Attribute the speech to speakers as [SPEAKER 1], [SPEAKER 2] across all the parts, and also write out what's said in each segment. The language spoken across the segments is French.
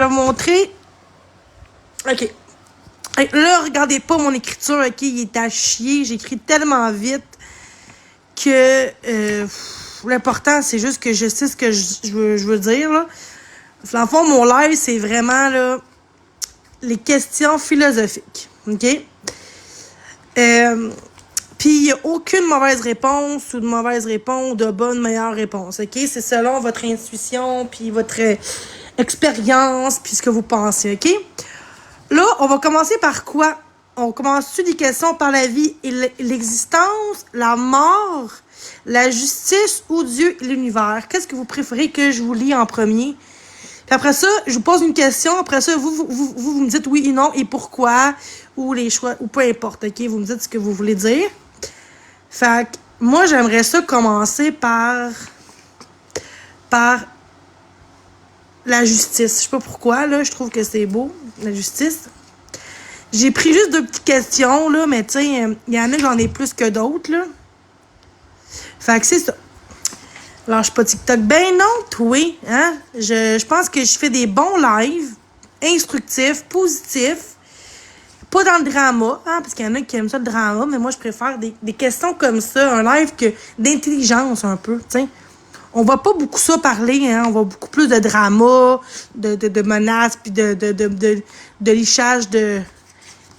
[SPEAKER 1] vous montrer. OK. Là, regardez pas mon écriture, OK? Il est à chier. J'écris tellement vite que l'important, c'est juste que je sais ce que je veux dire, là. Dans le fond, mon live, c'est vraiment, là, les questions philosophiques, OK? Puis, il n'y a aucune mauvaise réponse ou de mauvaise réponse ou de bonne, meilleure réponse, OK? C'est selon votre intuition, puis votre expérience, puis ce que vous pensez, OK? Là, on va commencer par quoi? On commence-tu des questions par la vie et l'existence, la mort, la justice ou Dieu et l'univers? Qu'est-ce que vous préférez que je vous lis en premier? Puis après ça, je vous pose une question. Après ça, vous me dites oui et non et pourquoi, ou les choix, ou peu importe, OK? Vous me dites ce que vous voulez dire. Fait que moi, j'aimerais ça commencer par la justice. Je sais pas pourquoi, là. Je trouve que c'est beau, la justice. J'ai pris juste 2 petites questions, là, mais tu sais, il y en a que j'en ai plus que d'autres, là. Fait que c'est ça. Lâche pas TikTok. Ben non, oui, hein? Je pense que je fais des bons lives, instructifs, positifs, pas dans le drama, hein, parce qu'il y en a qui aiment ça, le drama, mais moi, je préfère des questions comme ça, un live d'intelligence, un peu, tu sais. On va pas beaucoup ça parler, hein, on va beaucoup plus de drama, de menaces, puis de lichage,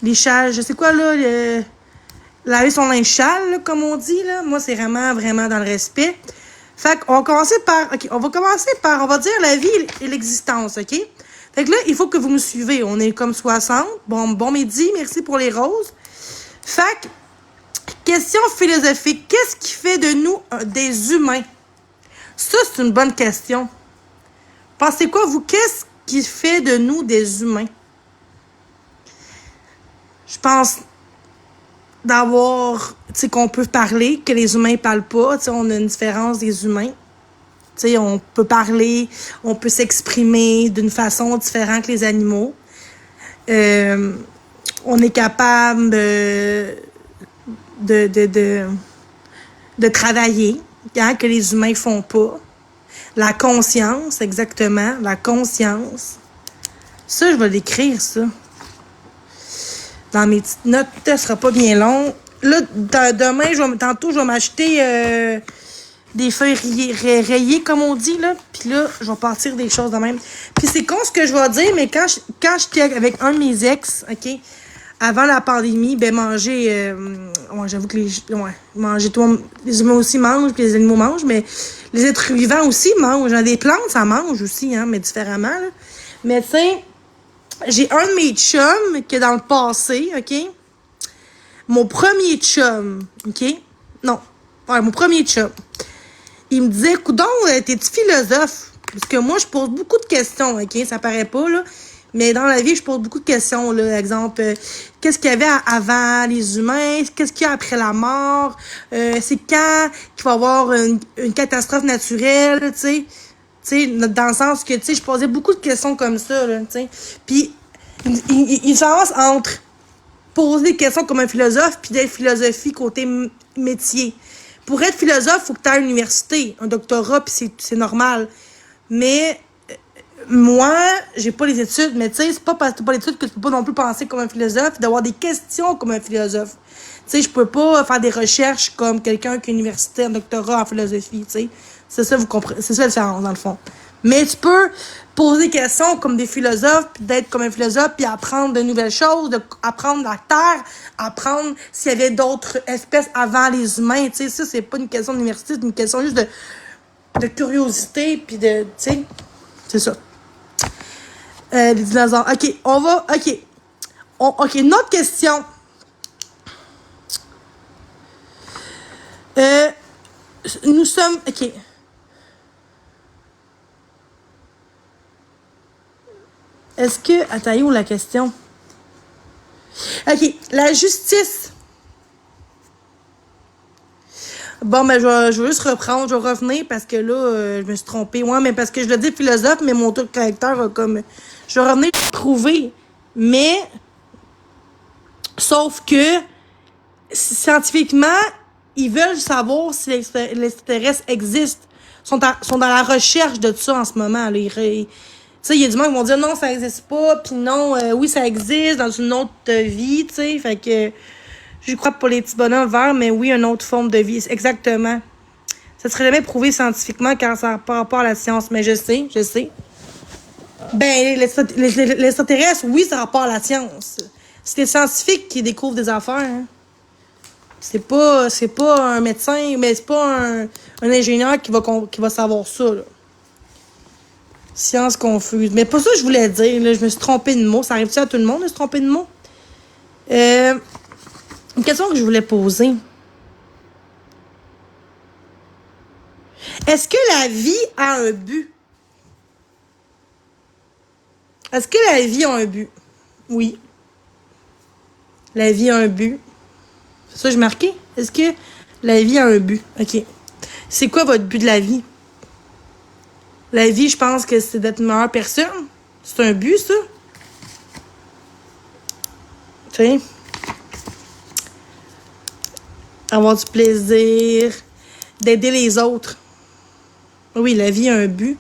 [SPEAKER 1] lichage, c'est quoi, là, laver son linge sale, là, comme on dit, là. Moi, c'est vraiment, vraiment dans le respect. Fait qu'on va commencer par, OK, on va dire la vie et l'existence, OK? Fait que là, il faut que vous me suivez. On est comme 60. Bon midi, merci pour les roses. Fait que, question philosophique. Qu'est-ce qui fait de nous des humains? Ça, c'est une bonne question. Pensez quoi, vous? Qu'est-ce qui fait de nous des humains? Je pense d'avoir, tu sais, qu'on peut parler, que les humains parlent pas. Tu sais, on a une différence des humains. Tu sais, on peut parler, on peut s'exprimer d'une façon différente que les animaux. On est capable de travailler, hein, que les humains font pas. La conscience, exactement, la conscience. Ça, je vais l'écrire, ça. Dans mes petites notes, ça sera pas bien long. Là, demain, tantôt, je vais m'acheter des feuilles rayées, comme on dit, là. Puis là, je vais partir des choses de même. Puis c'est con ce que je vais dire, mais quand j'étais avec un de mes ex, OK, avant la pandémie, ben manger... j'avoue que manger, les humains aussi mangent, puis les animaux mangent, mais les êtres vivants aussi mangent. Des plantes, ça mange aussi, hein, mais différemment, là. Mais tu sais, j'ai un de mes chums qui est dans le passé, OK? Mon premier chum, OK? Non. Ouais, mon premier chum. Il me disait, coudonc, t'es-tu philosophe? Parce que moi, je pose beaucoup de questions, OK? Ça paraît pas, là. Mais dans la vie, je pose beaucoup de questions, là. Exemple, qu'est-ce qu'il y avait avant les humains? Qu'est-ce qu'il y a après la mort? C'est quand qu'il va y avoir une catastrophe naturelle, tu sais? Tu sais, dans le sens que, tu sais, je posais beaucoup de questions comme ça, là, tu sais. Puis, il s'avance entre poser des questions comme un philosophe puis d'être philosophie côté métier. Pour être philosophe, il faut que tu aies à l'université, un doctorat, puis c'est normal. Mais moi, j'ai pas les études, mais tu sais, c'est pas parce que t'as pas l'étude que tu peux pas non plus penser comme un philosophe et d'avoir des questions comme un philosophe. Tu sais, je peux pas faire des recherches comme quelqu'un qui a une université, un doctorat en philosophie, tu sais. C'est ça, vous comprenez. C'est ça la différence, dans le fond. Mais tu peux poser des questions comme des philosophes, puis d'être comme un philosophe, puis apprendre de nouvelles choses, apprendre la Terre, apprendre s'il y avait d'autres espèces avant les humains. Tu sais, ça, c'est pas une question d'université, c'est une question juste de curiosité, puis de... Tu sais, c'est ça. Les dinosaures. OK, on va... OK. OK, une autre question. Nous sommes... OK. Est-ce que... Attends, où la question? OK, la justice. Bon, ben, je vais juste reprendre, je vais revenir parce que là, je me suis trompée. Ouais, mais parce que je le dis philosophe, mais mon truc caractère a comme... Je vais revenir trouver. Mais... Sauf que... Scientifiquement, ils veulent savoir si les extraterrestres existent. Sont dans la recherche de ça en ce moment. Tu sais, il y a du monde qui vont dire non, ça existe pas, puis non, oui, ça existe dans une autre vie, tu sais. Fait que je crois pour les petits bonhommes verts, mais oui, une autre forme de vie. Exactement. Ça serait jamais prouvé scientifiquement car ça n'a pas rapport à la science, mais je sais. Ben, l'extraterrestre, oui, ça a rapport à la science. C'est les scientifiques qui découvrent des affaires, hein. C'est pas un médecin, mais c'est pas un ingénieur qui va savoir ça, là. Science confuse. Mais pas ça que je voulais dire, là. Je me suis trompée de mot. Ça arrive-tu à tout le monde de se tromper de mot? Une question que je voulais poser. Est-ce que la vie a un but? Est-ce que la vie a un but? Oui. La vie a un but. C'est ça que j'ai marqué? Est-ce que la vie a un but? OK. C'est quoi votre but de la vie? La vie, je pense que c'est d'être une meilleure personne. C'est un but, ça. Tu sais? Avoir du plaisir, d'aider les autres. Oui, la vie a un but.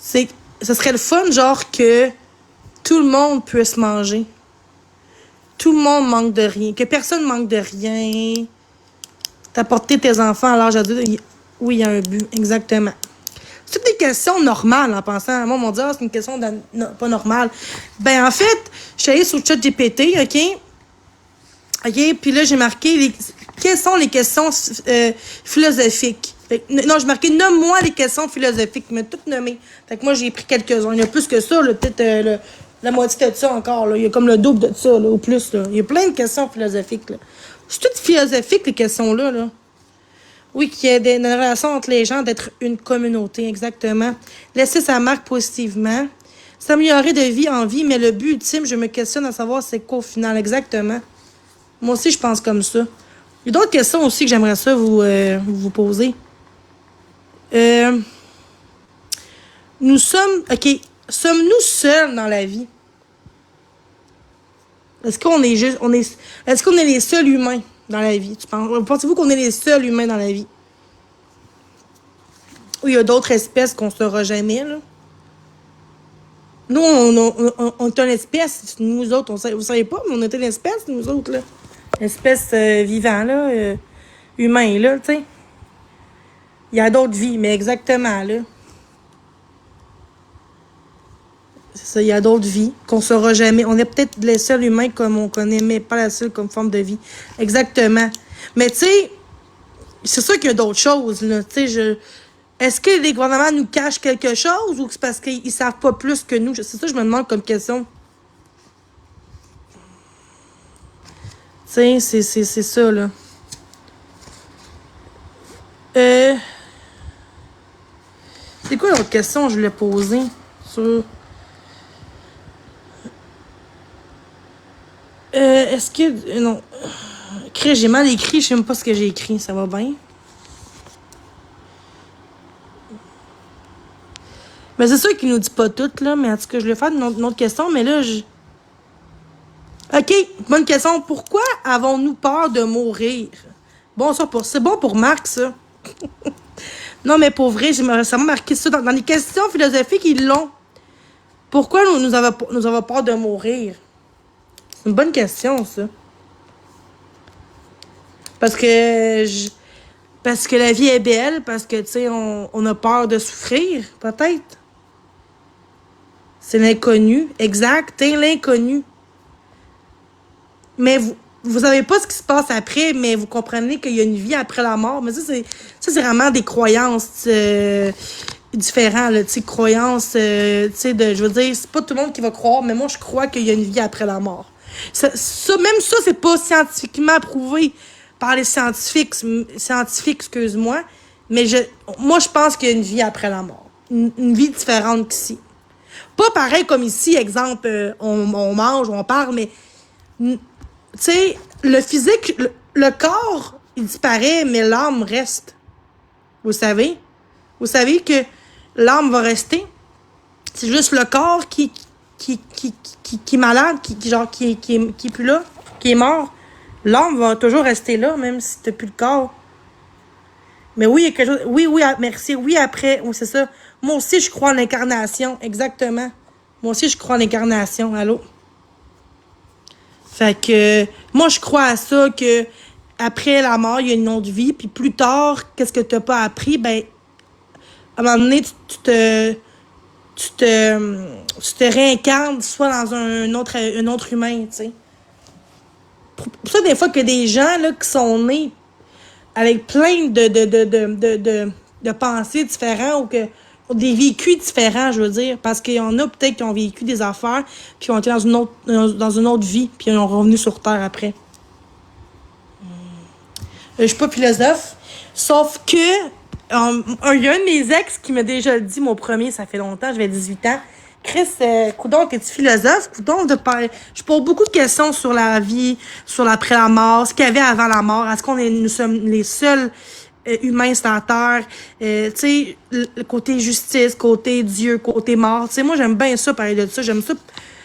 [SPEAKER 1] Ce serait le fun, genre, que tout le monde puisse manger. Tout le monde manque de rien. Que personne manque de rien. T'apporter tes enfants à l'âge adulte. Oui, il y a un but. Exactement. C'est toutes des questions normales en pensant. Moi, mon Dieu, c'est une question pas normale. Ben, en fait, je suis allée sur ChatGPT, OK? OK? Puis là, j'ai marqué quelles sont les questions philosophiques. Non, j'ai marqué nomme-moi les questions philosophiques. Je m'ai toutes nommées. Fait que moi, j'ai pris quelques-uns. Il y en a plus que ça, peut-être la moitié de ça encore. Là. Il y a comme le double de ça, là, au plus. Là. Il y a plein de questions philosophiques. Là. C'est toutes philosophiques, les questions-là. Là. Oui, qu'il y ait une relation entre les gens, d'être une communauté, exactement. Laisser sa marque positivement. S'améliorer de vie en vie, mais le but ultime, je me questionne à savoir c'est quoi au final, exactement. Moi aussi, je pense comme ça. Il y a d'autres questions aussi que j'aimerais ça vous poser. Nous sommes... OK. Sommes-nous seuls dans la vie? Est-ce qu'on est juste... Est-ce qu'on est les seuls humains dans la vie? Pensez-vous qu'on est les seuls humains dans la vie? Ou il y a d'autres espèces qu'on ne saura jamais, là? Nous, on est une espèce. Nous autres, vous ne savez pas, mais on est une espèce, nous autres, là. Espèce vivant, là. Humain, là, tu sais. Il y a d'autres vies, mais exactement, là. C'est ça, il y a d'autres vies qu'on ne saura jamais. On est peut-être les seuls humains comme on connaît, mais pas la seule comme forme de vie. Exactement. Mais tu sais, c'est sûr qu'il y a d'autres choses, là. Tu sais, est-ce que les gouvernements nous cachent quelque chose ou c'est parce qu'ils savent pas plus que nous? C'est ça que je me demande comme question. Tu sais, c'est ça, là. C'est quoi l'autre question que je voulais poser sur... est-ce que... non. J'ai mal écrit, je sais même pas ce que j'ai écrit. Ça va bien? Mais c'est sûr qu'il nous dit pas tout, là. Mais en tout cas, je vais faire une autre question, mais là, OK, bonne question. Pourquoi avons-nous peur de mourir? Bon, c'est bon pour Marc, ça. Non, mais pour vrai, ça m'a marqué ça. Dans les questions philosophiques, ils l'ont. Pourquoi nous avons peur de mourir? C'est une bonne question, ça. Parce que la vie est belle, parce que, tu sais, on a peur de souffrir, peut-être. C'est l'inconnu. Exact, c'est l'inconnu. Mais vous savez pas ce qui se passe après, mais vous comprenez qu'il y a une vie après la mort. Mais ça, c'est vraiment des croyances différentes, là, tu sais, croyances, tu sais, je veux dire, c'est pas tout le monde qui va croire, mais moi, je crois qu'il y a une vie après la mort. Même ça, c'est pas scientifiquement prouvé par les scientifiques, excuse-moi, mais moi, je pense qu'il y a une vie après la mort. Une vie différente qu'ici. Pas pareil comme ici, exemple, on mange, on parle, mais... Tu sais, le physique, le corps, il disparaît, mais l'âme reste. Vous savez? Vous savez que l'âme va rester. C'est juste le corps qui est malade, qui est plus là, qui est mort. L'âme va toujours rester là, même si t'as plus le corps. Mais oui, il y a quelque chose. Oui, merci. Oui, après. Oui, c'est ça. Moi aussi, je crois en l'incarnation. Exactement. Moi aussi, je crois en l'incarnation. Allô? Fait que, moi, je crois à ça, que après la mort, il y a une autre vie. Puis plus tard, qu'est-ce que t'as pas appris? Ben, à un moment donné, tu te réincarnes soit dans un autre humain, tu sais. Pour ça, des fois, que des gens, là, qui sont nés avec plein de pensées différentes ou que des vécus différents, je veux dire, parce qu'il y en a peut-être qui ont vécu des affaires puis qui ont été dans une autre vie puis ils sont revenus sur Terre après. Je suis pas philosophe, sauf que il y a un de mes ex qui m'a déjà dit, mon premier, ça fait longtemps, j'avais 18 ans. Chris, coudonc, t'es-tu philosophe? Coudonc, je pose beaucoup de questions sur la vie, sur l'après-la-mort, ce qu'il y avait avant la mort. Est-ce nous sommes les seuls humains sur la Terre? Tu sais, le côté justice, côté Dieu, côté mort. Tu sais, moi, j'aime bien ça, parler de ça. J'aime ça. Tu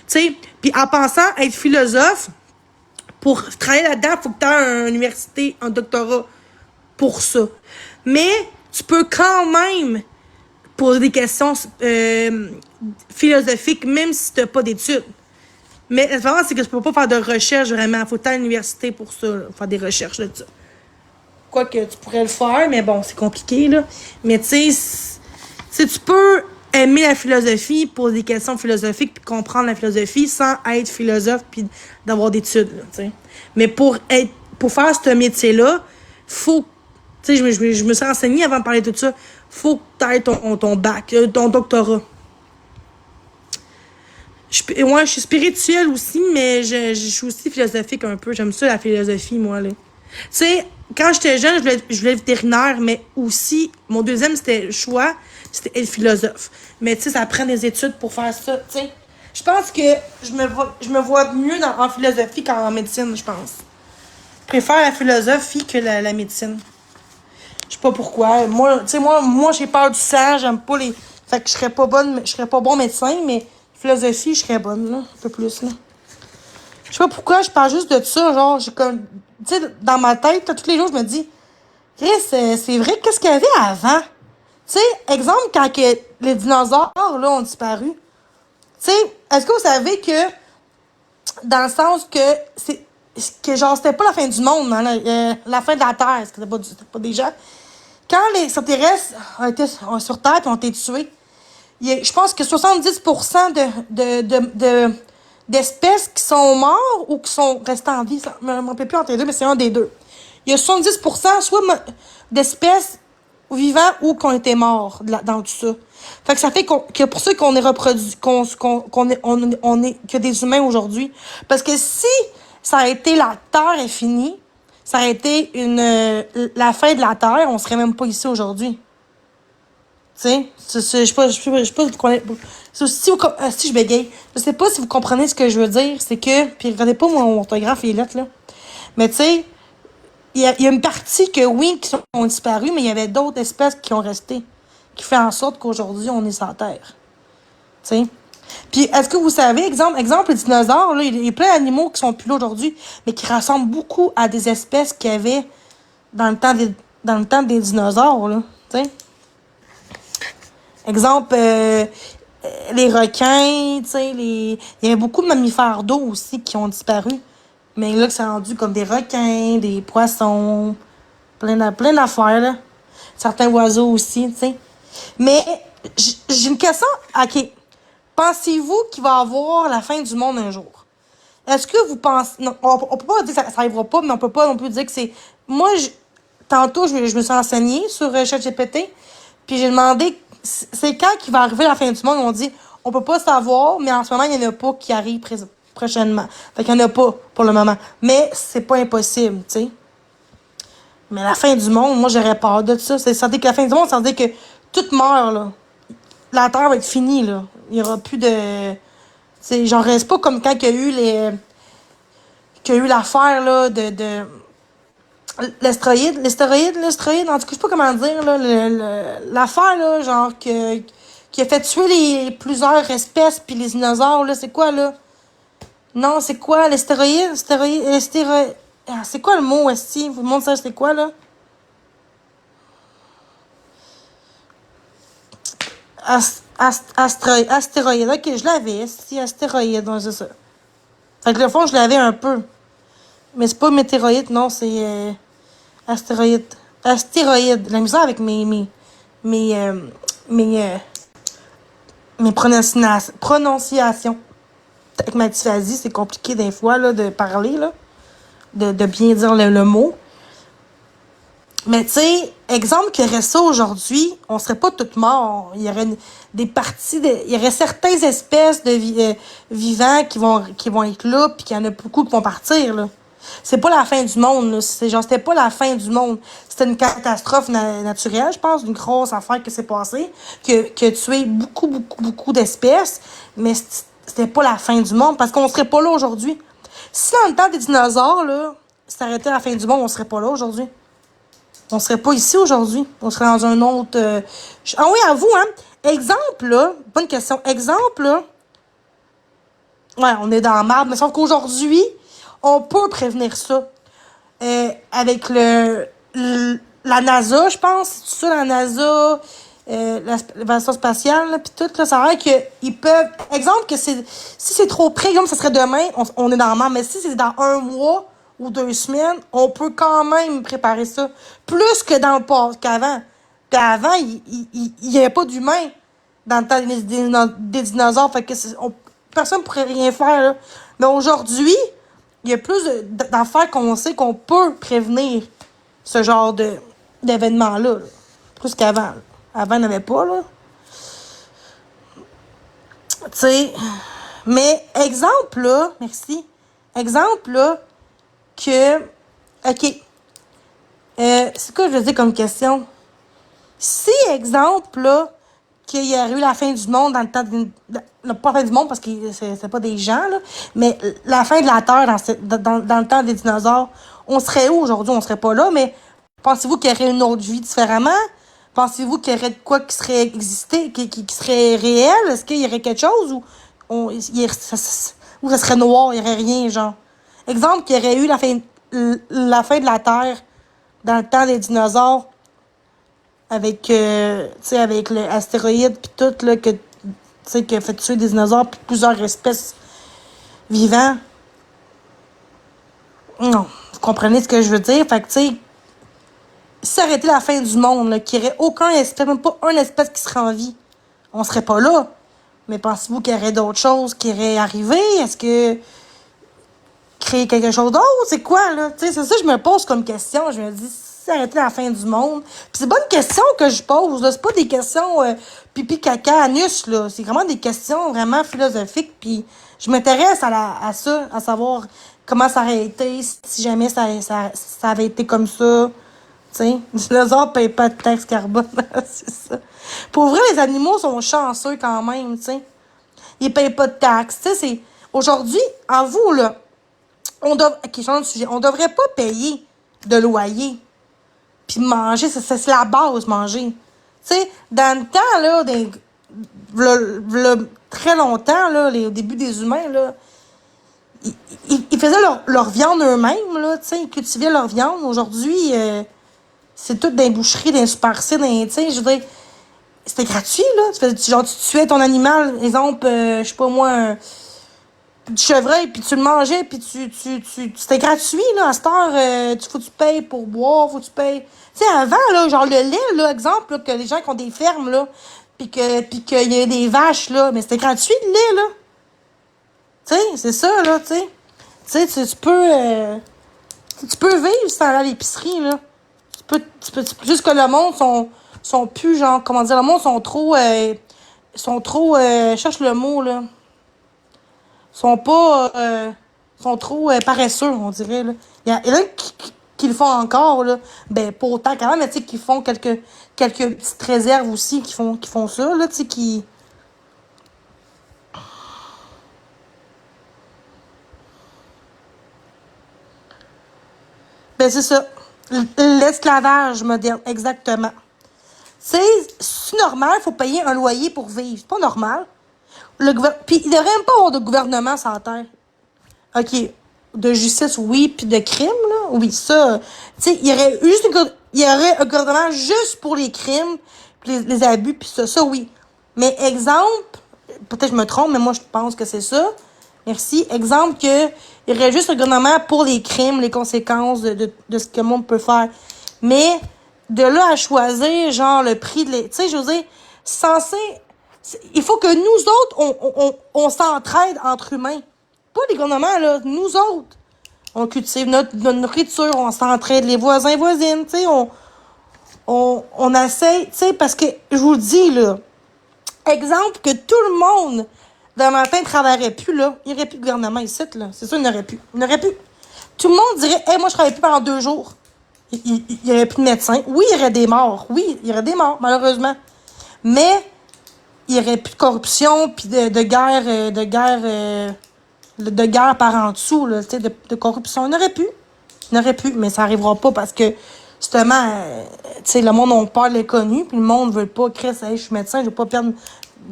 [SPEAKER 1] sais, puis en pensant être philosophe, pour travailler là-dedans, il faut que tu aies une université, un doctorat pour ça. Mais tu peux quand même poser des questions philosophiques, même si tu n'as pas d'études. Mais la différence, c'est que tu peux pas faire de recherche vraiment. Il faut que tu aies une université pour ça, là, faire des recherches de ça. Quoique tu pourrais le faire, mais bon, c'est compliqué, là. Mais tu sais, tu peux aimer la philosophie, poser des questions philosophiques, puis comprendre la philosophie sans être philosophe, puis d'avoir d'études, tu sais. Mais pour faire ce métier-là, faut, tu sais, je me suis renseignée avant de parler de tout ça, faut que tu aies ton bac, ton doctorat. Ouais, je suis spirituelle aussi, mais je suis aussi philosophique un peu. J'aime ça, la philosophie, moi, là. Tu sais, quand j'étais jeune, je voulais être vétérinaire, mais aussi, mon deuxième choix, c'était être philosophe. Mais tu sais, ça prend des études pour faire ça, tu sais. Je pense que je me vois mieux en philosophie qu'en médecine, je pense. Je préfère la philosophie que la médecine. Je sais pas pourquoi. Moi, tu sais, moi, j'ai peur du sang, j'aime pas les... Fait que je serais pas bon médecin, mais philosophie, je serais bonne, là, un peu plus, là. Je sais pas pourquoi, je parle juste de ça, genre, j'ai comme... Tu sais, dans ma tête, tous les jours, je me dis, Chris, c'est vrai, qu'est-ce qu'il y avait avant? Tu sais, exemple, quand que les dinosaures, là, ont disparu. Tu sais, est-ce que vous savez que, dans le sens que genre, c'était pas la fin du monde, hein, la fin de la Terre, c'était pas des gens. Quand les extraterrestres ont été sur Terre et ont été tués, je pense que 70% d'espèces qui sont mortes ou qui sont restées en vie, je ne me rappelle plus entre les deux, mais c'est un des deux. Il y a 70% soit d'espèces vivants ou qui ont été morts dans tout ça. Fait que ça fait que pour ça qu'on est reproduit, on est que des humains aujourd'hui. Parce que si ça a été la Terre est finie, ça a été la fin de la Terre, on serait même pas ici aujourd'hui. Tu sais, je sais pas si vous comprenez. Si je bégaye, je sais pas si vous comprenez ce que je veux dire. C'est que, puis regardez pas mon orthographe et lettres, là. Mais tu sais, il y a une partie que oui, qui ont disparu, mais il y avait d'autres espèces qui ont resté. Qui fait en sorte qu'aujourd'hui, on est sur la Terre. Tu sais. Puis, est-ce que vous savez, exemple, les dinosaures, là, il y a plein d'animaux qui sont plus là aujourd'hui, mais qui ressemblent beaucoup à des espèces qu'il y avait dans le temps des dinosaures, là. Tu sais. Exemple, les requins, tu sais, il y avait beaucoup de mammifères d'eau aussi qui ont disparu. Mais là, c'est rendu comme des requins, des poissons, plein d'affaires, là. Certains oiseaux aussi, tu sais. Mais j'ai une question. OK. Pensez-vous qu'il va y avoir la fin du monde un jour? Est-ce que vous pensez... Non, on peut pas dire que ça arrivera pas, mais on peut pas non plus dire que c'est... Moi, tantôt, je me suis renseignée sur ChatGPT, puis j'ai demandé c'est quand qu'il va arriver la fin du monde. On dit, on peut pas savoir, mais en ce moment, il y en a pas qui arrivent prochainement. Fait qu'il y en a pas pour le moment. Mais c'est pas impossible, tu sais. Mais la fin du monde, moi, j'aurais peur de ça. Ça veut dire que la fin du monde, ça veut dire que tout meurt, là. La Terre va être finie, là. Il y aura plus de... C'est genre, reste pas comme quand il y a eu qu'il y a eu l'affaire, là, de l'astéroïde, en tout cas, je sais pas comment dire, là, l'affaire, là, genre, qui a fait tuer plusieurs espèces, puis les dinosaures, là, c'est quoi, là? Non, c'est quoi, l'astéroïde? Ah, c'est quoi le mot, esti? Vous me montrez ça, c'est quoi, là? Astéroïde. Ok, je l'avais. Si, astéroïde, ouais, c'est ça. Fait que le fond, je l'avais un peu. Mais c'est pas météoroïde, non, c'est astéroïde. Astéroïde. La misère avec mes, mes, mes prononciations. Avec ma dysphasie, c'est compliqué des fois là, de parler, là, de bien dire le mot. Mais tu sais, exemple qu'il y aurait ça aujourd'hui, on serait pas toutes morts. Il y aurait des parties, il y aurait certaines espèces de vivants qui vont être là, puis qu'il y en a beaucoup qui vont partir, là. C'est pas la fin du monde, là. C'est genre, c'était pas la fin du monde. C'était une catastrophe naturelle, je pense, une grosse affaire qui s'est passée, qui a tué beaucoup d'espèces, mais c'était pas la fin du monde, parce qu'on serait pas là aujourd'hui. Si dans le temps des dinosaures, là, ça aurait été la fin du monde, on serait pas là aujourd'hui. On serait pas ici aujourd'hui. On serait dans un autre... Ah oui, à vous, hein. Exemple, là. Bonne question. Exemple, là. Ouais, on est dans la marde, mais sauf qu'aujourd'hui, on peut prévenir ça. Avec la NASA, je pense. C'est ça, la NASA, la station spatiale, là, pis tout, là, ça a l'air qu'ils peuvent... Exemple, que si c'est trop près, comme ça serait demain, on est dans la marde, mais si c'est dans un mois ou 2 semaines, on peut quand même préparer ça. Plus que dans le passé qu'avant. Puis avant, il y avait pas d'humains dans le temps des dinosaures. Fait que personne ne pourrait rien faire, là. Mais aujourd'hui, il y a plus d'affaires qu'on sait qu'on peut prévenir ce genre d'événement-là. Là. Plus qu'avant. Là. Avant, il n'y en avait pas, là. Tu sais. Mais exemple, là, merci. Exemple, là, que... OK. C'est quoi je veux dire comme question? Si, exemple, là, qu'il y a eu la fin du monde dans le temps pas la fin du monde parce que c'est pas des gens, là, mais la fin de la Terre dans le temps des dinosaures, on serait où aujourd'hui? On serait pas là, mais pensez-vous qu'il y aurait une autre vie différemment? Pensez-vous qu'il y aurait de quoi qui serait existé, qui serait réel? Est-ce qu'il y aurait quelque chose ou ça serait noir, il y aurait rien, genre? Exemple, qu'il y aurait eu la fin de la Terre dans le temps des dinosaures avec, tu sais, avec l'astéroïde pis tout, là, que, tu sais, qui a fait tuer des dinosaures pis plusieurs espèces vivantes. Non, vous comprenez ce que je veux dire? Fait que, tu sais, si ça aurait été la fin du monde, là, qu'il n'y aurait aucun espèce, même pas une espèce qui serait en vie, on serait pas là. Mais pensez-vous qu'il y aurait d'autres choses qui iraient arriver? Est-ce que créer quelque chose d'autre? C'est quoi, là? Tu sais, c'est ça que je me pose comme question. Je me dis, si ça aurait été la fin du monde. Puis c'est pas une question que je pose, là. C'est pas des questions pipi, caca, anus, là. C'est vraiment des questions vraiment philosophiques. Puis je m'intéresse à ça, à savoir comment ça aurait été si jamais ça avait été comme ça. Tu sais, les dinosaures payent pas de taxe carbone. C'est ça. Pour vrai, les animaux sont chanceux quand même, tu sais. Ils payent pas de taxes. Tu sais, c'est... Aujourd'hui, en vous, là, OK, change de sujet. On devrait pas payer de loyer. Puis manger, c'est la base, manger. Tu sais, dans le temps, là, v'là très longtemps, là, au début des humains, là, ils faisaient leur viande eux-mêmes, là, tu sais, ils cultivaient leur viande. Aujourd'hui, c'est tout dans les boucheries, dans les super C, tu sais, je veux dire, c'était gratuit, là. Tu tuais ton animal, exemple, je sais pas moi, du chevreuil, puis tu le mangeais, puis c'était gratuit, là, à cette heure, faut que tu payes pour boire, faut que tu payes... Tu sais, avant, là, genre le lait, là, exemple, là, que les gens qui ont des fermes, là, puis qu'il y a des vaches, là, mais c'était gratuit, le lait, là. Tu sais, c'est ça, là, tu sais. Tu sais, tu peux vivre sans aller à l'épicerie, là. Juste que le monde sont plus, genre, comment dire, le monde sont trop, je cherche le mot, là. Sont trop paresseux, on dirait, là. Il y en a qui le font encore, là. Ben, pas autant quand même, mais tu sais, qui font quelques petites réserves aussi, qui font ça, là, tu sais, qui... Ben, c'est ça. L'esclavage moderne, exactement. C'est normal, il faut payer un loyer pour vivre. C'est pas normal. Puis il devrait même pas avoir de gouvernement sur la terre. OK. De justice, oui, puis de crime, là. Oui, ça. Tu sais, il y aurait un gouvernement juste pour les crimes, puis les abus, puis ça, oui. Mais exemple, peut-être que je me trompe, mais moi, je pense que c'est ça. Merci. Exemple que il y aurait juste un gouvernement pour les crimes, les conséquences de ce que le monde peut faire. Mais de là à choisir, genre, le prix de... Tu sais, je veux dire, censé... Il faut que nous autres, on s'entraide entre humains. Pas les gouvernements, là. Nous autres. On cultive notre nourriture, on s'entraide, les voisins, voisines, tu sais, on essaie, tu sais, parce que, je vous le dis, là, exemple que tout le monde, demain matin, ne travaillerait plus, là. Il n'y aurait plus de gouvernement ici, là. C'est sûr, il n'y aurait plus. Il n'y aurait plus. Tout le monde dirait, hey, moi, je travaille plus pendant 2 jours. Il n'y aurait plus de médecins. Oui, il y aurait des morts. Oui, il y aurait des morts, malheureusement. Mais, il n'y aurait plus de corruption, puis de guerre par en dessous, là, tu sais, de corruption. Il n'y aurait plus. Il n'y aurait plus. Mais ça n'arrivera pas parce que, justement, tu sais, le monde a peur de l'inconnu, puis le monde veut pas, Chris, hey, je suis médecin, je veux pas perdre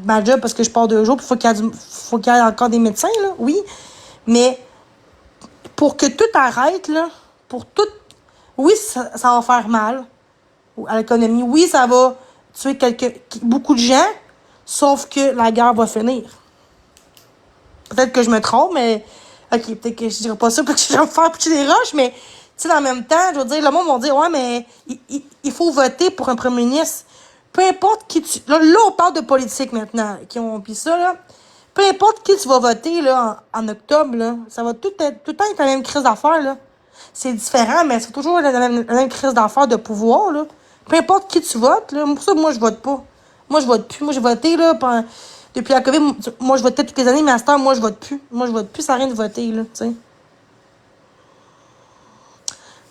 [SPEAKER 1] ma job parce que je pars 2 jours, puis faut qu'il y ait encore des médecins, là, oui. Mais, pour que tout arrête, là, pour tout, oui, ça va faire mal à l'économie. Oui, ça va tuer beaucoup de gens, sauf que la guerre va finir. Peut-être que je me trompe, mais... OK, peut-être que je dirais pas ça, peut-être que je vais me faire pitcher des roches, mais... Tu sais, en même temps, je veux dire, le monde va dire, ouais, mais il faut voter pour un premier ministre. Peu importe qui tu... Là, on parle de politique maintenant, qui ont pris ça, là. Peu importe qui tu vas voter, là, en octobre, là, ça va tout le temps être la même crise d'affaires, là. C'est différent, mais c'est toujours la même crise d'affaires de pouvoir, là. Peu importe qui tu votes, là. Pour ça, moi, je vote pas. Moi, je vote plus. Moi, j'ai voté, là, depuis la COVID. Moi, je votais toutes les années, mais à ce temps, moi, je vote plus. Moi, je vote plus, ça n'a rien de voter, là, tu sais.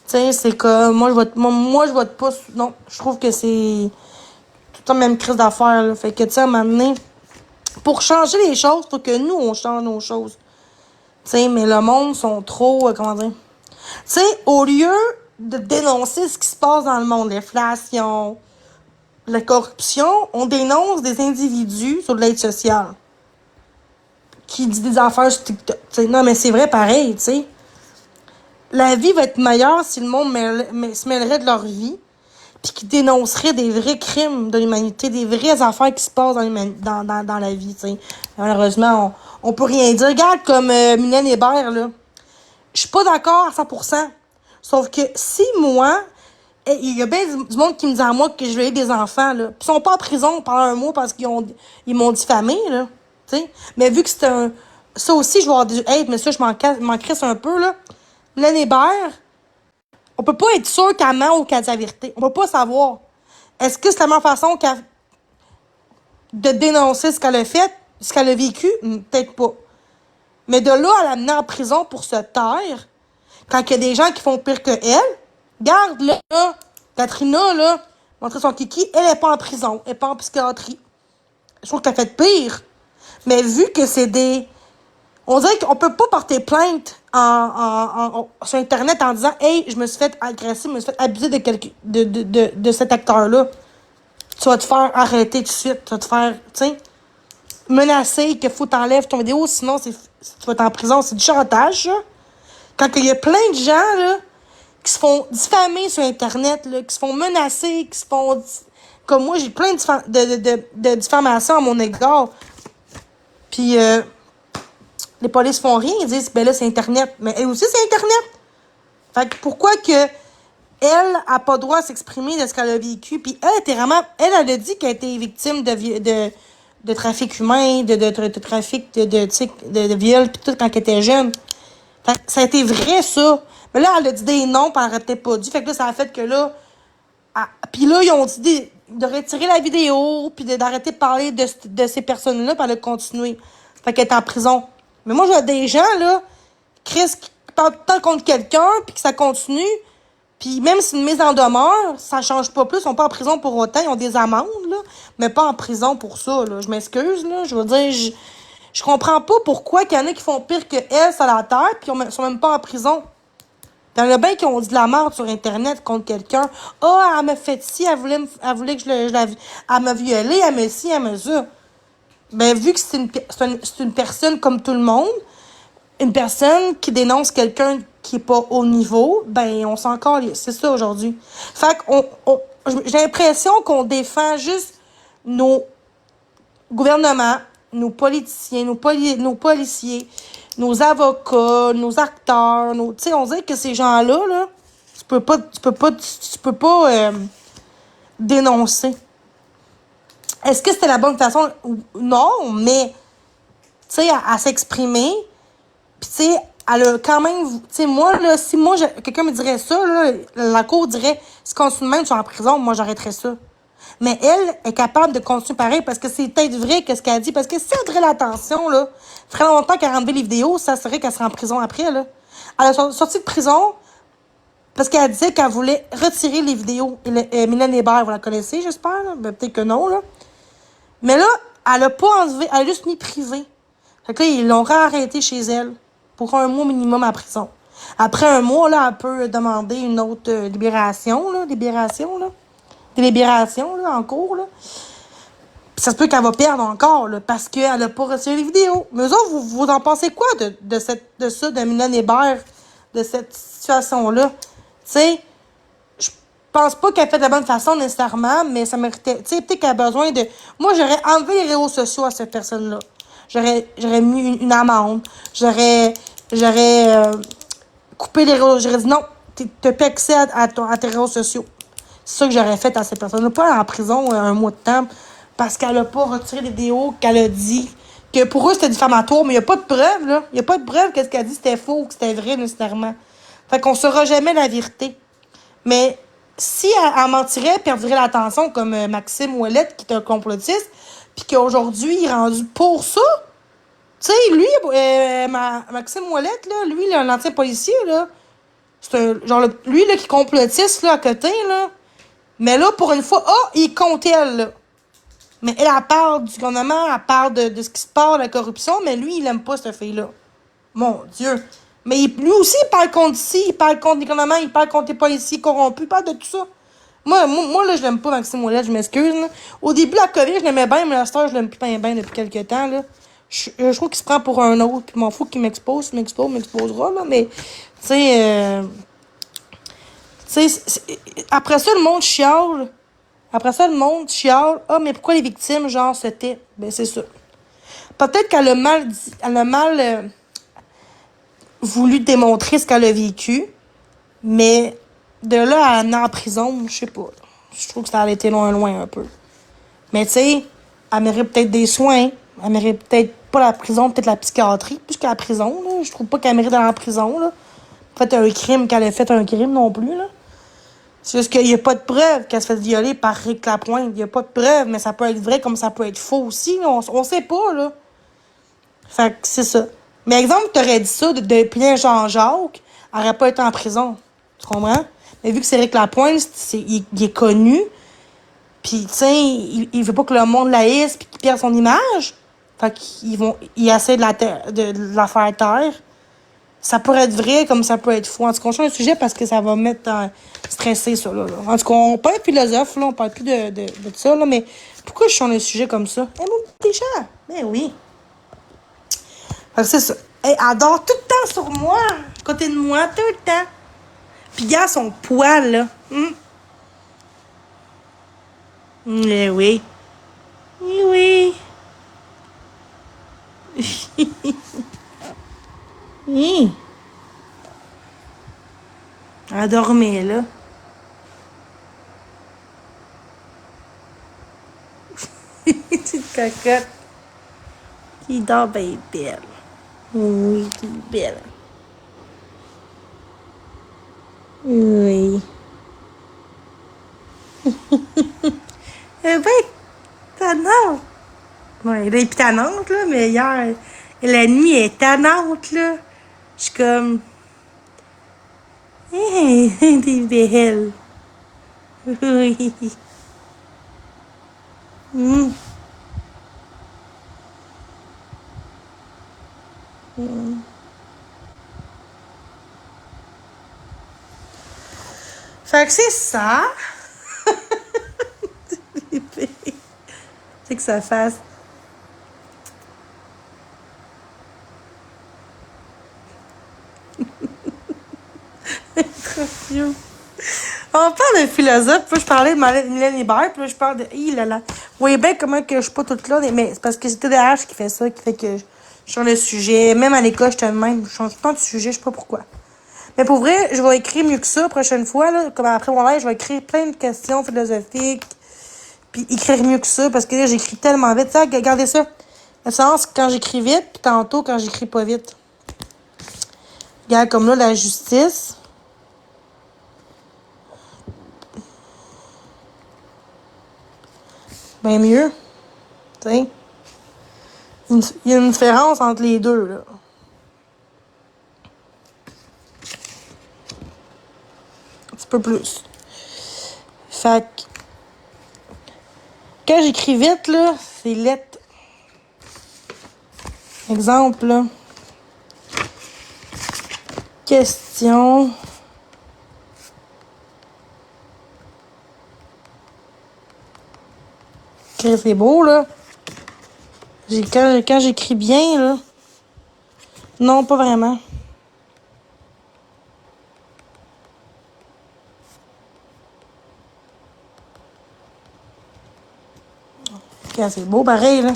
[SPEAKER 1] Tu sais, c'est comme, moi, je vote pas, non, je trouve que c'est tout le temps la même crise d'affaires, là. Fait que, tu sais, à un moment donné, pour changer les choses, faut que nous, on change nos choses. Tu sais, mais le monde sont trop, comment dire, tu sais, au lieu de dénoncer ce qui se passe dans le monde, l'inflation, la corruption, on dénonce des individus sur de l'aide sociale qui disent des affaires sur TikTok. T'sais, non, mais c'est vrai pareil, tu sais. La vie va être meilleure si le monde se mêlerait de leur vie puis qui dénoncerait des vrais crimes de l'humanité, des vraies affaires qui se passent dans la vie, tu sais. Malheureusement, on peut rien dire. Regarde comme Mylène Hébert, là. Je suis pas d'accord à 100%. Sauf que si moi, il y a bien du monde qui me dit à moi que je vais aider des enfants, là. Puis ils sont pas en prison pendant 1 mois parce ils m'ont diffamé, là. Tu sais. Mais vu que c'est un... Ça aussi, je vais avoir du hate, mais ça, je m'en crisse un peu, là. Mylène Hébert, on peut pas être sûr qu'elle ment ou qu'elle dit la vérité. On peut pas savoir. Est-ce que c'est la même façon de dénoncer ce qu'elle a fait, ce qu'elle a vécu? Peut-être pas. Mais de là à l'amener en prison pour se taire, quand il y a des gens qui font pire que elle, garde là, Katrina, là, montrer son kiki, elle est pas en prison, elle est pas en psychiatrie. Je trouve qu'elle fait pire. Mais vu que c'est des... On dirait qu'on peut pas porter plainte sur Internet en disant « Hey, je me suis fait agresser, je me suis fait abuser de cet acteur-là. » Tu vas te faire arrêter tout de suite. Tu vas te faire, tu sais, menacer qu'il faut t'enlèves ton vidéo, sinon tu vas être en prison. C'est du chantage, ça. Quand il y a plein de gens, là, qui se font diffamer sur Internet, là, qui se font menacer, qui se font... Comme moi, j'ai plein de diffamations à mon égard. Puis, les polices font rien, ils disent, ben là, c'est Internet. Mais elle aussi, c'est Internet. Fait que pourquoi que elle a pas droit à s'exprimer de ce qu'elle a vécu? Puis elle était vraiment... Elle a dit qu'elle était victime de trafic humain, de trafic de viol, puis tout, quand elle était jeune. Fait que ça a été vrai, ça. Mais là, elle a dit des noms, puis elle aurait peut-être pas dit. Fait que là, ça a fait que là... Puis là, ils ont dit de retirer la vidéo, puis d'arrêter de parler de ces personnes-là, puis elle a continué. Fait qu'elle est en prison. Mais moi, je vois des gens, là, Chris, qui parlent tout le temps contre quelqu'un, puis que ça continue. Puis même si une mise en demeure, ça change pas plus. Ils sont pas en prison pour autant. Ils ont des amendes, là, mais pas en prison pour ça, là. Je m'excuse, là. Je veux dire, je comprends pas pourquoi qu'il y en a qui font pire que elle, ça la terre, puis ils sont même pas en prison. Il y en a bien qui ont dit de la merde sur Internet contre quelqu'un. « Ah, elle m'a fait ci, elle voulait que elle m'a violé, elle m'a ci, elle m'a ça. » Ben, vu que c'est une personne comme tout le monde, une personne qui dénonce quelqu'un qui est pas au niveau, ben, on s'en calisse. C'est ça, aujourd'hui. Fait que j'ai l'impression qu'on défend juste nos gouvernement, nos politiciens, nos policiers, nos avocats, nos acteurs, tu sais, on dirait que ces gens-là, là, tu peux pas dénoncer. Est-ce que c'était la bonne façon? Non, mais, tu sais, à s'exprimer, puis tu sais, elle a quand même, tu sais, moi, là, si moi, quelqu'un me dirait ça, là, la cour dirait, si continue même, tu es en prison, moi, j'arrêterais ça. Mais elle est capable de continuer pareil parce que c'est peut-être vrai qu'est-ce qu'elle dit. Parce que si elle ferait l'attention, là, ferait longtemps qu'elle a enlevé les vidéos, ça serait qu'elle serait en prison après, là. Elle a sorti de prison parce qu'elle disait qu'elle voulait retirer les vidéos. Mylène Hébert, vous la connaissez, j'espère, là? Ben, peut-être que non, là. Mais là, elle a pas enlevé, elle a juste mis privé. Fait que là, ils l'ont réarrêté chez elle pour un mois minimum à prison. Après un mois, là, elle peut demander une autre libération, là, délibération, là, en cours, là. Puis ça se peut qu'elle va perdre encore, là, parce qu'elle a pas retiré les vidéos. Mais eux autres, vous en pensez quoi de ça, de Mylène Hébert, de cette situation-là? Tu sais, je pense pas qu'elle fait de la bonne façon, nécessairement, mais ça méritait, tu sais, peut-être qu'elle a besoin de... Moi, j'aurais enlevé les réseaux sociaux à cette personne-là. J'aurais mis une amende. J'aurais coupé les réseaux. J'aurais dit non, t'as pas accès à tes réseaux sociaux. C'est ça que j'aurais fait à cette personne-là. Pas aller en prison un mois de temps parce qu'elle a pas retiré les vidéos qu'elle a dit. Que pour eux, c'était diffamatoire, mais il n'y a pas de preuve, là. Il n'y a pas de preuve que ce qu'elle a dit, c'était faux ou que c'était vrai, nécessairement. Fait qu'on saura jamais la vérité. Mais si elle mentirait puis elle dirait l'attention, comme Maxime Ouellette, qui est un complotiste, puis qu'aujourd'hui, il est rendu pour ça, tu sais, lui, Maxime Ouellette, là, lui, là, l'ancien policier, là, c'est un, genre, lui, là, qui complotiste, là, à côté, là. Mais là, pour une fois, il compte elle, là. Mais elle parle du gouvernement, elle parle de ce qui se passe, de la corruption, mais lui, il aime pas cette fille-là. Mon Dieu. Mais lui aussi, il parle contre ici, il parle contre les gouvernements, il parle contre les policiers corrompus, il parle de tout ça. Moi là, je l'aime pas, Maxime Ouellet, je m'excuse, là. Au début, la COVID, je l'aimais bien, mais la star, je l'aime plus bien depuis quelques temps, là. Je trouve qu'il se prend pour un autre, puis m'en fous qu'il m'exposera, là, mais, tu sais, après ça, le monde chiale. Après ça, le monde chiale. Ah, mais pourquoi les victimes, genre, se tait? Ben, c'est ça. Peut-être qu'elle a mal dit, elle a mal voulu démontrer ce qu'elle a vécu, mais de là à aller en prison, je sais pas. Je trouve que ça a été loin un peu. Mais tu sais, elle mérite peut-être des soins. Elle mérite peut-être pas la prison, peut-être la psychiatrie, plus que la prison, là. Je trouve pas qu'elle mérite d'aller en prison, là. Fait un crime, qu'elle ait fait un crime non plus, là. C'est juste qu'il n'y a pas de preuve qu'elle se fait violer par Rick Lapointe. Il n'y a pas de preuve, mais ça peut être vrai comme ça peut être faux aussi. On sait pas, là. Fait que c'est ça. Mais exemple, t'aurais dit ça de Pierre Jean-Jacques, elle aurait pas été en prison. Tu comprends? Mais vu que c'est Rick Lapointe, il est connu, puis tu sais, il veut pas que le monde l'haïsse puis qu'il perde son image. Fait ils essaient de la faire taire. Ça pourrait être vrai comme ça peut être faux. En tout cas, on change le sujet parce que ça va mettre stressé, ça, là. En tout cas, on parle de philosophe, là. On parle plus de ça, là. Mais pourquoi je change le sujet comme ça? Eh, mon petit chat! Ben oui. Fait que c'est ça. Elle adore tout le temps sur moi. À côté de moi, tout le temps. Puis, regarde son poil, là. Eh oui. Eh oui. Elle dormait, là. Petite cocotte. Qui dort bien belle. Oui, qui est belle. Oui. Elle va être tannante. Ouais, elle est tannante, là, mais hier, la nuit, elle est tannante, là. Je suis comme... Hé, t'es belle. Oui. Fait que c'est ça. C'est que ça fasse. Trop cute. On parle de philosophe, puis là, je parlais de Mylène Hébert, puis là, je parle de... Hi là là. voyez bien comment que je suis pas toute là, mais c'est parce que c'est TDAH qui fait ça, qui fait que je change de sujet. Même à l'école, j'étais de même. Je change tout le temps de sujet, je sais pas pourquoi. Mais pour vrai, je vais écrire mieux que ça la prochaine fois, là. Comme après mon live, je vais écrire plein de questions philosophiques. Puis écrire mieux que ça, parce que là, j'écris tellement vite. Ça, regardez ça. La différence, quand j'écris vite, puis tantôt, quand j'écris pas vite. Regarde, comme là, la justice. Ben mieux. Tu sais. Il y a une différence entre les deux, là. Un petit peu plus. Fait que, quand j'écris vite, là, c'est lettre. Exemple, là. Question. C'est beau, là. Quand j'écris bien, là. Non, pas vraiment. Okay, c'est beau, pareil, là.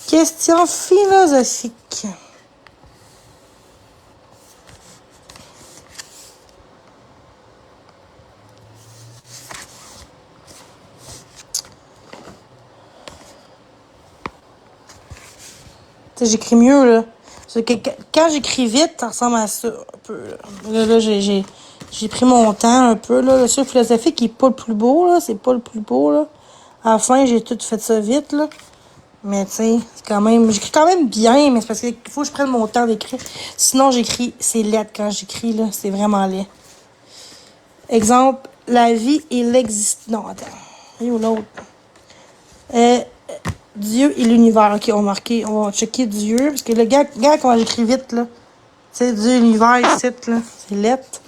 [SPEAKER 1] Question philosophique. J'écris mieux, là. Parce que quand j'écris vite, ça ressemble à ça, un peu, là. Là, j'ai pris mon temps, un peu, là. Le sur philosophique, il est pas le plus beau, là. C'est pas le plus beau, là. À la fin, j'ai tout fait ça vite, là. Mais, tu sais, c'est quand même... J'écris quand même bien, mais c'est parce qu'il faut que je prenne mon temps d'écrire. Sinon, j'écris... C'est laid quand j'écris, là. C'est vraiment laid. Exemple, la vie et l'existence... Non, attends. Et ou l'autre? Dieu et l'univers. Ok, on va checker Dieu. Parce que le gars quand j'écris vite, là. Tu sais, Dieu et l'univers, ici, là. C'est lettre.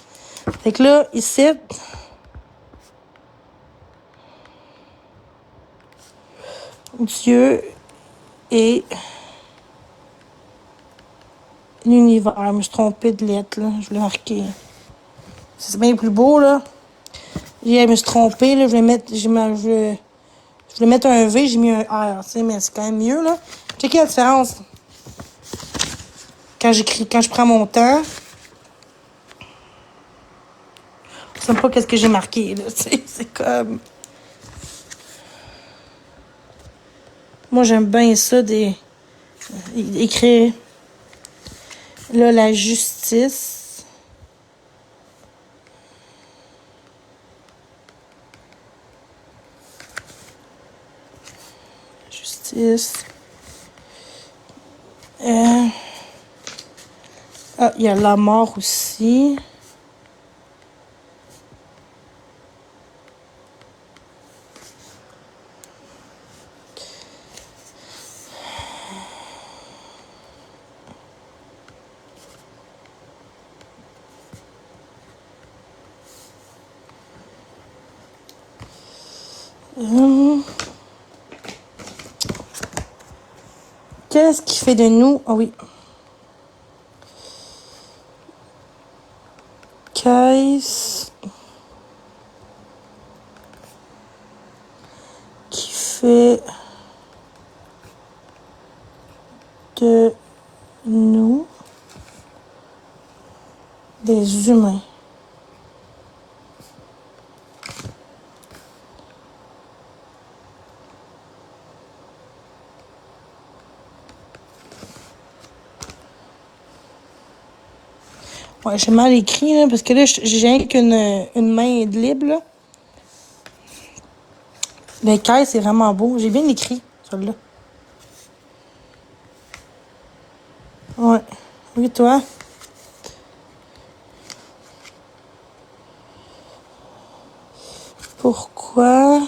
[SPEAKER 1] Fait que là, ici. Dieu et l'univers. Je me suis trompée de lettre, là. Je l'ai marqué. C'est bien plus beau, là. Je me suis trompée, là. Je voulais mettre un V, j'ai mis un R, tu sais, mais c'est quand même mieux, là. Checkez la différence. Quand je prends mon temps. Je sais pas qu'est-ce que j'ai marqué, là, tu sais. C'est comme... Moi, j'aime bien ça, écrire. Là, la justice. Justice. Ah, il y a la mort aussi. Qu'est-ce qui fait de nous... Ah oui. Qu'est-ce qui fait de nous des humains? Ouais, j'ai mal écrit, là, parce que là, j'ai rien qu'une main de libre, là. Le caisse, c'est vraiment beau. J'ai bien écrit, celui-là. Ouais. Oui, toi? Pourquoi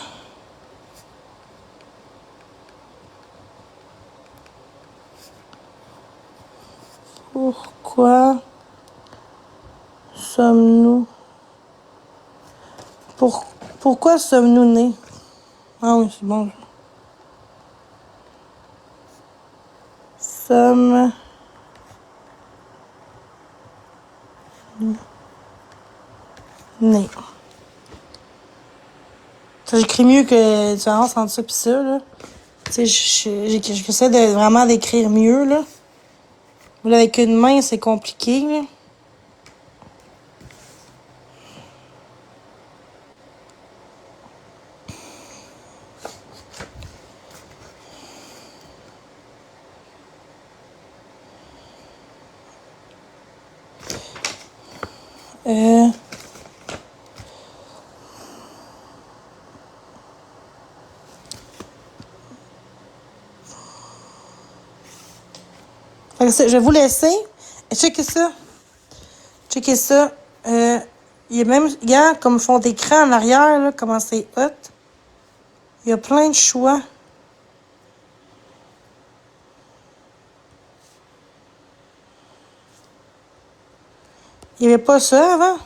[SPEAKER 1] sommes-nous... Pourquoi sommes-nous nés? Ah oui, c'est bon. Sommes... nés.
[SPEAKER 2] Ça, j'écris mieux que la différence entre ça pis ça, là. Tu sais, j'essaie de vraiment d'écrire mieux, là. Mais là, avec une main, c'est compliqué, là. Fait que je vais vous laisser. Checkez ça. Checkez ça. Il y a même, regarde, comme fond d'écran en arrière, là, comment c'est hot. Il y a plein de choix. Il n'y avait pas ça avant.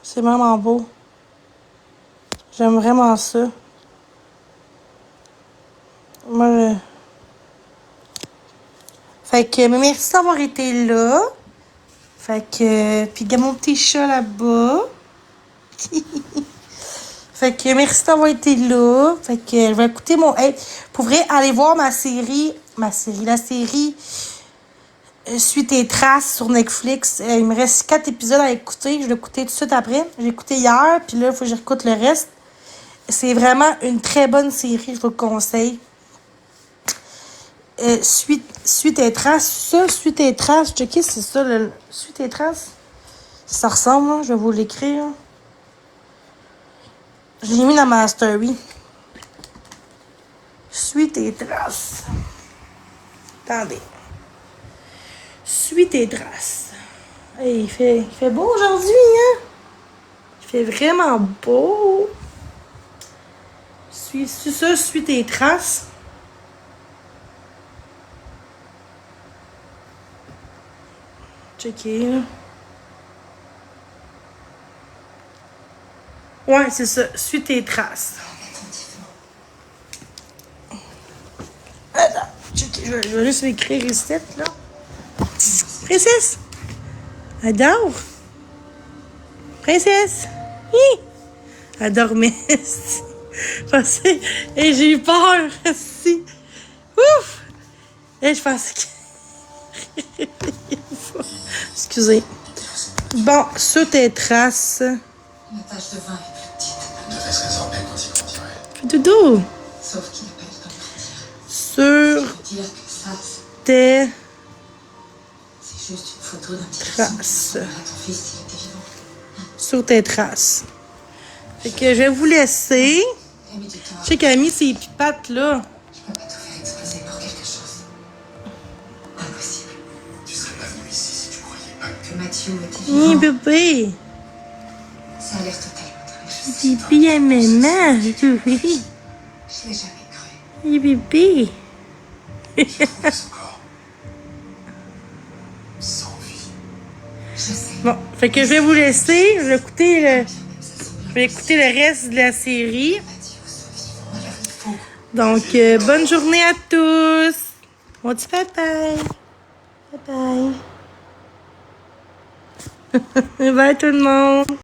[SPEAKER 2] C'est vraiment beau. J'aime vraiment ça. Moi, Fait que, mais merci d'avoir été là. Fait que, puis il y a mon petit chat là-bas. Fait que, merci d'avoir été là. Fait que, je vais écouter mon... Hey, pour vrai, aller voir la série Suis tes traces sur Netflix. Il me reste 4 épisodes à écouter. Je l'ai écouté tout de suite après. J'ai écouté hier, puis là, il faut que je réécoute le reste. C'est vraiment une très bonne série, je vous le conseille. Suis tes traces. Ça, Suis tes traces. Checkez, c'est ça, Suis tes traces. Ça ressemble, là. Je vais vous l'écrire. Je l'ai mis dans ma story. Suis tes traces. Attendez. Suis tes traces. Hey, il fait beau aujourd'hui, hein? Il fait vraiment beau. Suis tes traces. Checker, là. Ouais, c'est ça. Suis tes traces. Attends, checker. Je vais juste l'écrire ici, là. Princesse! Adore! Princesse! Hi! Elle dormait. Et j'ai eu peur. Si. Ouf! Et je pensais que... Excusez. Bon, sur tes traces.
[SPEAKER 3] La tache de vin est plus petite.
[SPEAKER 4] Il devait se résorber quand il grandirait.
[SPEAKER 2] Doudou!
[SPEAKER 3] Sauf qu'il n'a pas eu le temps de grandir.
[SPEAKER 2] Sur
[SPEAKER 3] Je veux dire que ça,
[SPEAKER 2] tes
[SPEAKER 3] c'est juste une photo d'un petit
[SPEAKER 2] traces.
[SPEAKER 3] garçon. Ton fils, il était vivant.
[SPEAKER 2] Sur tes traces. Fait que je vais vous laisser.
[SPEAKER 3] Il a mis du temps.
[SPEAKER 2] Je sais qu'elle a mis ses pipates là.
[SPEAKER 3] Je peux pas tout faire exploser pour quelque chose. Impossible.
[SPEAKER 4] Tu serais pas venu ici si tu croyais pas
[SPEAKER 3] Que Mathieu était
[SPEAKER 2] Hi,
[SPEAKER 3] vivant.
[SPEAKER 2] bébé.
[SPEAKER 3] Ça a l'air totalement dingue.
[SPEAKER 2] Bébé à maman. Oui.
[SPEAKER 3] Je l'ai jamais cru.
[SPEAKER 2] Hi, bébé.
[SPEAKER 4] j'ai trouvé ce corps. Sans vie.
[SPEAKER 3] Je sais.
[SPEAKER 2] Bon, fait que je vais vous laisser. Je vais écouter
[SPEAKER 3] Ça
[SPEAKER 2] le reste de la série.
[SPEAKER 3] Mathieu soit vivant. Alors il faut.
[SPEAKER 2] Donc, bonne journée à tous. On dit bye bye. Bye bye. Bye tout le monde.